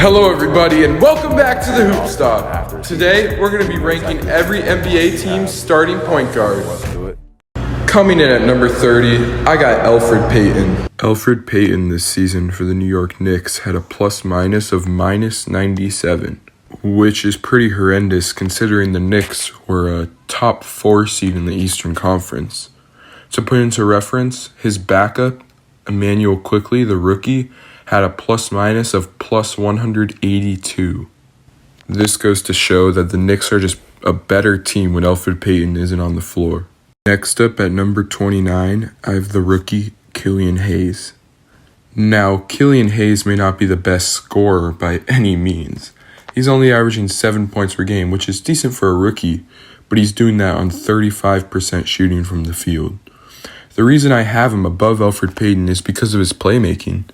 Hello everybody and welcome back to the Hoopstop. Today we're going to be ranking every NBA team's starting point guard. Coming in at number 30, I got Elfrid Payton. Elfrid Payton this season for the New York Knicks had a plus-minus of minus 97, which is pretty horrendous considering the Knicks were a top 4 seed in the Eastern Conference. To put into reference, his backup, Emmanuel Quickley, the rookie, had a plus-minus of plus 182. This goes to show that the Knicks are just a better team when Elfrid Payton isn't on the floor. Next up at number 29, I have the rookie, Killian Hayes. Now, Killian Hayes may not be the best scorer by any means. He's only averaging 7 points per game, which is decent for a rookie, but he's doing that on 35% shooting from the field. The reason I have him above Elfrid Payton is because of his playmaking.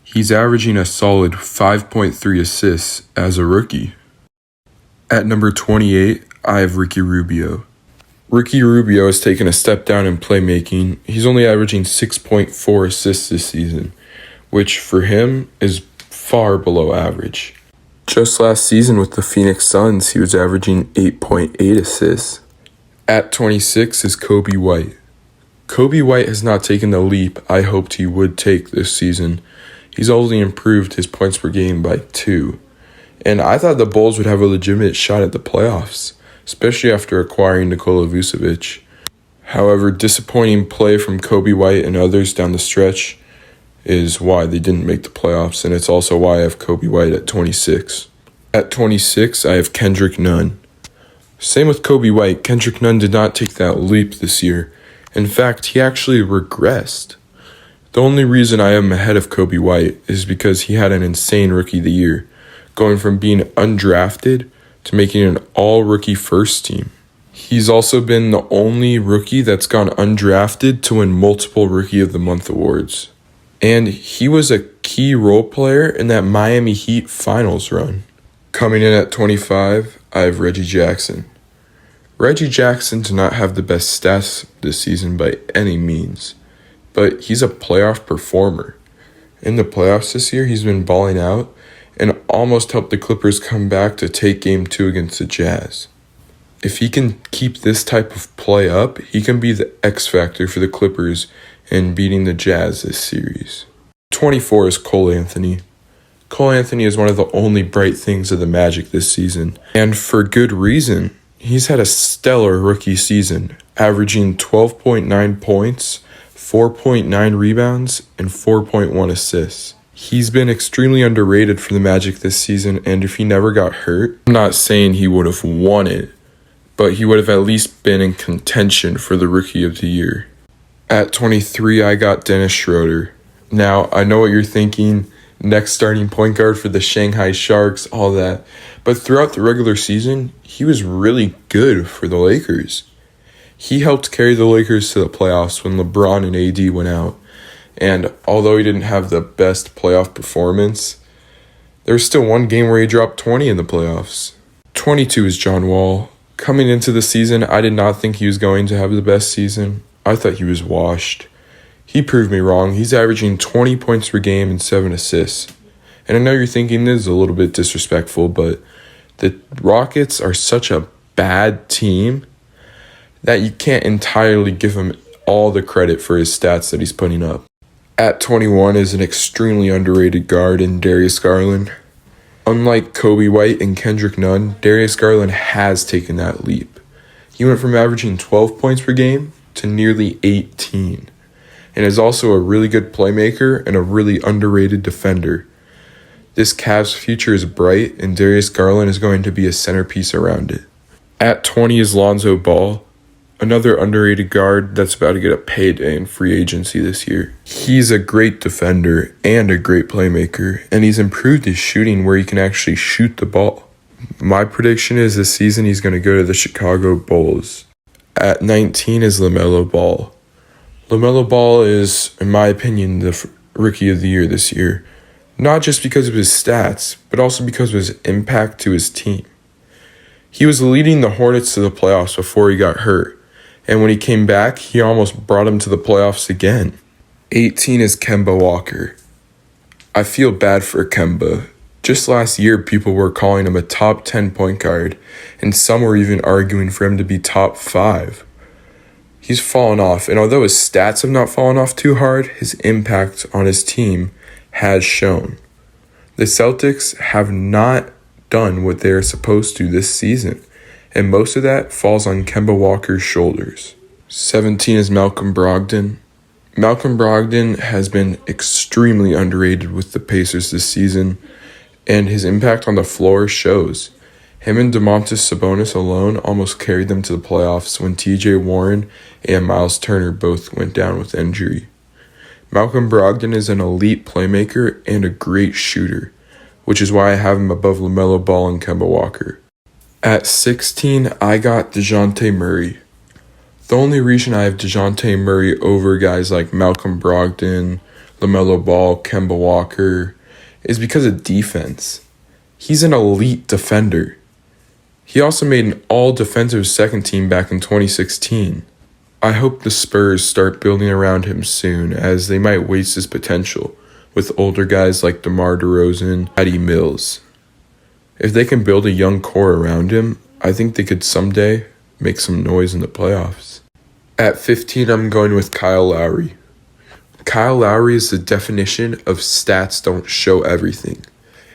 He's averaging a solid 5.3 assists as a rookie. At number 28, I have Ricky Rubio. Ricky Rubio has taken a step down in playmaking. He's only averaging 6.4 assists this season, which for him is far below average. Just last season with the Phoenix Suns, he was averaging 8.8 assists. At 26 is Coby White. Coby White has not taken the leap I hoped he would take this season. He's only improved his points per game by 2. And I thought the Bulls would have a legitimate shot at the playoffs, especially after acquiring Nikola Vucevic. However, disappointing play from Coby White and others down the stretch is why they didn't make the playoffs, and it's also why I have Coby White at 26. At 26, I have Kendrick Nunn. Same with Coby White, Kendrick Nunn did not take that leap this year. In fact, he actually regressed. The only reason I am ahead of Coby White is because he had an insane Rookie of the Year, going from being undrafted to making an all-rookie first team. He's also been the only rookie that's gone undrafted to win multiple Rookie of the Month awards. And he was a key role player in that Miami Heat finals run. Coming in at 25, I have Reggie Jackson. Reggie Jackson did not have the best stats this season by any means, but he's a playoff performer. In the playoffs this year, he's been balling out and almost helped the Clippers come back to take Game 2 against the Jazz. If he can keep this type of play up, he can be the X factor for the Clippers in beating the Jazz this series. 24 is Cole Anthony. Cole Anthony is one of the only bright things of the Magic this season, and for good reason. He's had a stellar rookie season, averaging 12.9 points, 4.9 rebounds, and 4.1 assists. He's been extremely underrated for the Magic this season, and if he never got hurt, I'm not saying he would have won it, but he would have at least been in contention for the Rookie of the Year. At 23, I got Dennis Schroeder. Now, I know what you're thinking, next starting point guard for the Shanghai Sharks, all that. But throughout the regular season, he was really good for the Lakers. He helped carry the Lakers to the playoffs when LeBron and AD went out. And although he didn't have the best playoff performance, there was still one game where he dropped 20 in the playoffs. 22 is John Wall. Coming into the season, I did not think he was going to have the best season. I thought he was washed. He proved me wrong. He's averaging 20 points per game and 7 assists. And I know you're thinking this is a little bit disrespectful, but the Rockets are such a bad team that you can't entirely give him all the credit for his stats that he's putting up. At 21 is an extremely underrated guard in Darius Garland. Unlike Coby White and Kendrick Nunn, Darius Garland has taken that leap. He went from averaging 12 points per game to nearly 18, and is also a really good playmaker and a really underrated defender. This Cavs future is bright, and Darius Garland is going to be a centerpiece around it. At 20 is Lonzo Ball, another underrated guard that's about to get a payday in free agency this year. He's a great defender and a great playmaker, and he's improved his shooting where he can actually shoot the ball. My prediction is this season he's going to go to the Chicago Bulls. At 19 is LaMelo Ball. LaMelo Ball is, in my opinion, the Rookie of the Year this year. Not just because of his stats, but also because of his impact to his team. He was leading the Hornets to the playoffs before he got hurt, and when he came back, he almost brought him to the playoffs again. 18 is Kemba Walker. I feel bad for Kemba. Just last year, people were calling him a top 10 point guard, and some were even arguing for him to be top 5. He's fallen off, and although his stats have not fallen off too hard, his impact on his team has shown. The Celtics have not done what they are supposed to this season, and most of that falls on Kemba Walker's shoulders. 17 is Malcolm Brogdon. Malcolm Brogdon has been extremely underrated with the Pacers this season, and his impact on the floor shows. Him and Domantas Sabonis alone almost carried them to the playoffs when TJ Warren and Miles Turner both went down with injury. Malcolm Brogdon is an elite playmaker and a great shooter, which is why I have him above LaMelo Ball and Kemba Walker. At 16, I got DeJounte Murray. The only reason I have DeJounte Murray over guys like Malcolm Brogdon, LaMelo Ball, Kemba Walker is because of defense. He's an elite defender. He also made an all-defensive second team back in 2016. I hope the Spurs start building around him soon, as they might waste his potential with older guys like DeMar DeRozan, Patty Mills. If they can build a young core around him, I think they could someday make some noise in the playoffs. At 15, I'm going with Kyle Lowry. Kyle Lowry is the definition of stats don't show everything.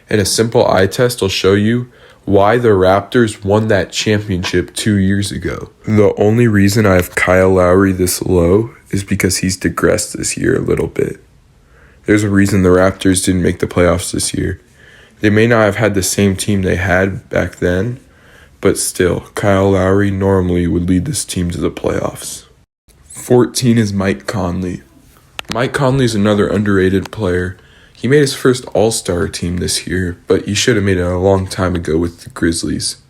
And a simple eye test will show you why the Raptors won that championship 2 years ago. The only reason I have Kyle Lowry this low is because he's digressed this year a little bit. There's a reason the Raptors didn't make the playoffs this year. They may not have had the same team they had back then, but still, Kyle Lowry normally would lead this team to the playoffs. 14 is Mike Conley. Mike Conley is another underrated player. He made his first All-Star team this year, but he should have made it a long time ago with the Grizzlies.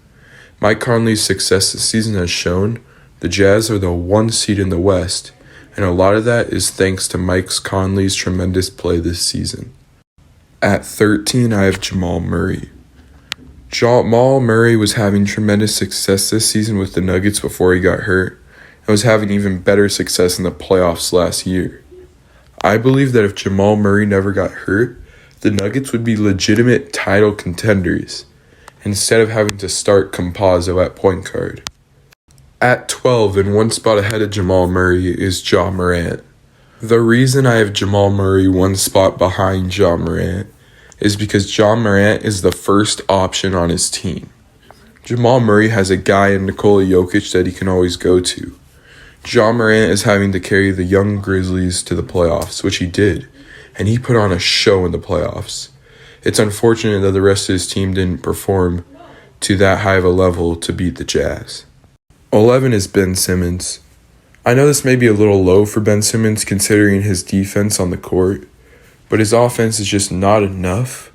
Mike Conley's success this season has shown the Jazz are the 1 seed in the West, and a lot of that is thanks to Mike Conley's tremendous play this season. At 13, I have Jamal Murray. Jamal Murray was having tremendous success this season with the Nuggets before he got hurt, and was having even better success in the playoffs last year. I believe that if Jamal Murray never got hurt, the Nuggets would be legitimate title contenders, instead of having to start Campazzo at point guard. At 12, and one spot ahead of Jamal Murray, is Ja Morant. The reason I have Jamal Murray one spot behind Ja Morant is because Ja Morant is the first option on his team. Jamal Murray has a guy in Nikola Jokic that he can always go to. Ja Morant is having to carry the young Grizzlies to the playoffs, which he did, and he put on a show in the playoffs. It's unfortunate that the rest of his team didn't perform to that high of a level to beat the Jazz. 11 is Ben Simmons. I know this may be a little low for Ben Simmons considering his defense on the court, but his offense is just not enough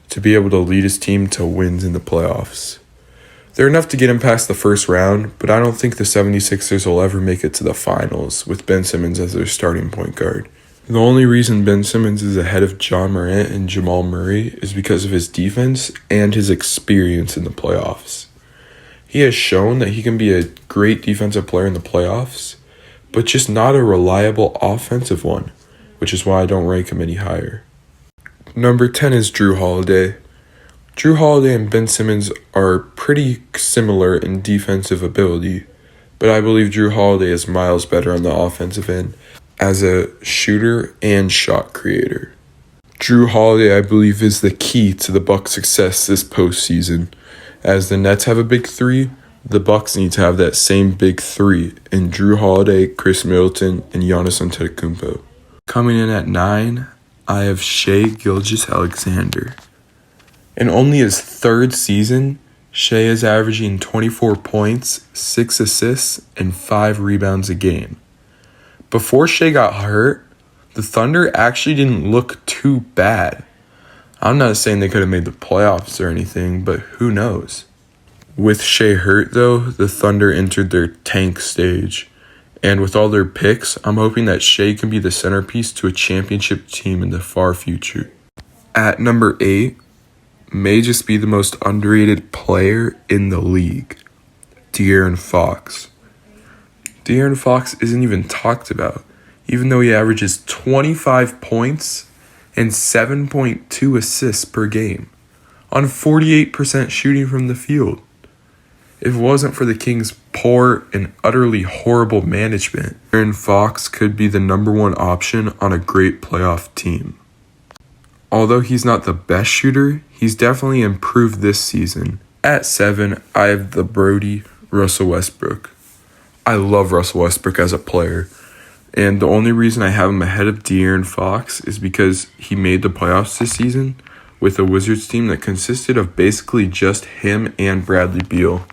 to be able to lead his team to wins in the playoffs. They're enough to get him past the first round, but I don't think the 76ers will ever make it to the finals with Ben Simmons as their starting point guard. The only reason Ben Simmons is ahead of Ja Morant and Jamal Murray is because of his defense and his experience in the playoffs. He has shown that he can be a great defensive player in the playoffs, but just not a reliable offensive one, which is why I don't rank him any higher. Number 10 is Drew Holiday. Drew Holiday and Ben Simmons are pretty similar in defensive ability, but I believe Drew Holiday is miles better on the offensive end as a shooter and shot creator. Drew Holiday, I believe, is the key to the Bucks' success this postseason. As the Nets have a big three, the Bucks need to have that same big three in Drew Holiday, Chris Middleton, and Giannis Antetokounmpo. Coming in at 9, I have Shai Gilgeous-Alexander. In only his third season, Shai is averaging 24 points, 6 assists, and 5 rebounds a game. Before Shai got hurt, the Thunder actually didn't look too bad. I'm not saying they could have made the playoffs or anything, but who knows? With Shai hurt, though, the Thunder entered their tank stage. And with all their picks, I'm hoping that Shai can be the centerpiece to a championship team in the far future. At number 8, may just be the most underrated player in the league, De'Aaron Fox. De'Aaron Fox isn't even talked about, even though he averages 25 points and 7.2 assists per game. on 48% shooting from the field. If it wasn't for the Kings' poor and utterly horrible management, Aaron Fox could be the number one option on a great playoff team. Although he's not the best shooter, he's definitely improved this season. At 7, I have the Brody, Russell Westbrook. I love Russell Westbrook as a player, and the only reason I have him ahead of De'Aaron Fox is because he made the playoffs this season with a Wizards team that consisted of basically just him and Bradley Beal.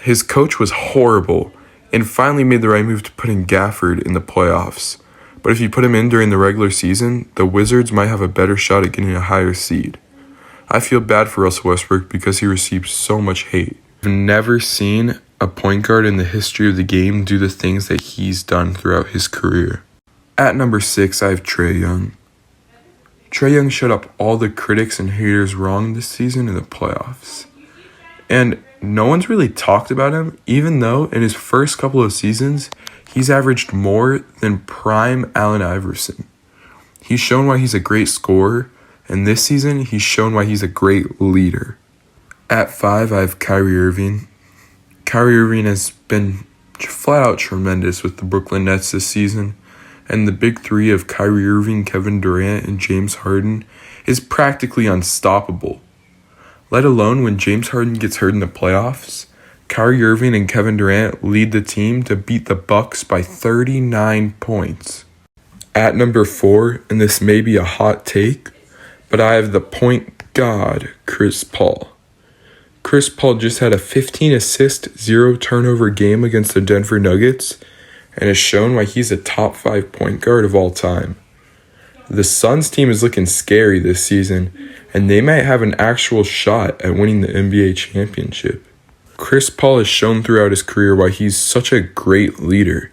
His coach was horrible and finally made the right move to put in Gafford in the playoffs. But if you put him in during the regular season, the Wizards might have a better shot at getting a higher seed. I feel bad for Russell Westbrook because he received so much hate. I've never seen a point guard in the history of the game do the things that he's done throughout his career. At number 6, I have Trae Young. Trae Young shut up all the critics and haters wrong this season in the playoffs. And no one's really talked about him, even though in his first couple of seasons, he's averaged more than prime Allen Iverson. He's shown why he's a great scorer, and this season, he's shown why he's a great leader. At 5, I have Kyrie Irving. Kyrie Irving has been flat out tremendous with the Brooklyn Nets this season, and the big three of Kyrie Irving, Kevin Durant, and James Harden is practically unstoppable. Let alone when James Harden gets hurt in the playoffs, Kyrie Irving and Kevin Durant lead the team to beat the Bucks by 39 points. At number 4, and this may be a hot take, but I have the point god, Chris Paul. Chris Paul just had a 15-assist, 0-turnover game against the Denver Nuggets and has shown why he's a top 5 point guard of all time. The Suns team is looking scary this season, and they might have an actual shot at winning the NBA championship. Chris Paul has shown throughout his career why he's such a great leader,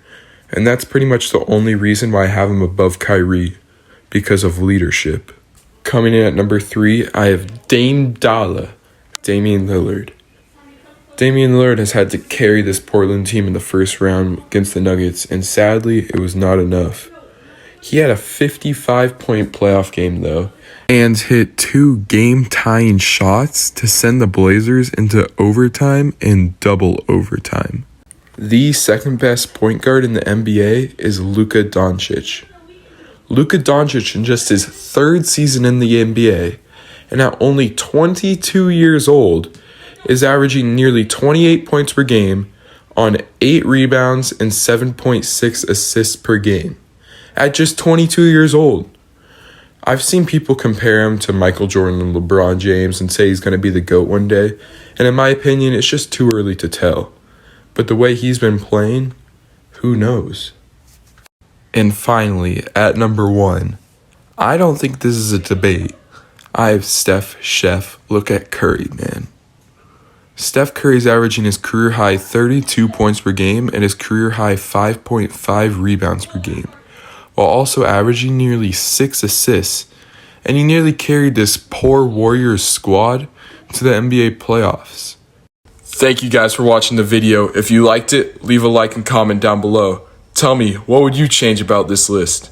and that's pretty much the only reason why I have him above Kyrie, because of leadership. Coming in at number 3, I have Damian Lillard. Damian Lillard has had to carry this Portland team in the first round against the Nuggets, and sadly, it was not enough. He had a 55-point playoff game, though, and hit 2 game-tying shots to send the Blazers into overtime and double overtime. The second-best point guard in the NBA is Luka Doncic. Luka Doncic, in just his 3rd season in the NBA, and at only 22 years old, is averaging nearly 28 points per game on 8 rebounds and 7.6 assists per game. At just 22 years old. I've seen people compare him to Michael Jordan and LeBron James and say he's going to be the GOAT one day, and in my opinion, it's just too early to tell. But the way he's been playing, who knows? And finally, at number 1, I don't think this is a debate. I have Steph Chef. Look at Curry, man. Steph Curry's averaging his career-high 32 points per game and his career-high 5.5 rebounds per game, while also averaging nearly 6 assists, and he nearly carried this poor Warriors squad to the NBA playoffs. Thank you guys for watching the video. If you liked it, leave a like and comment down below. Tell me, what would you change about this list?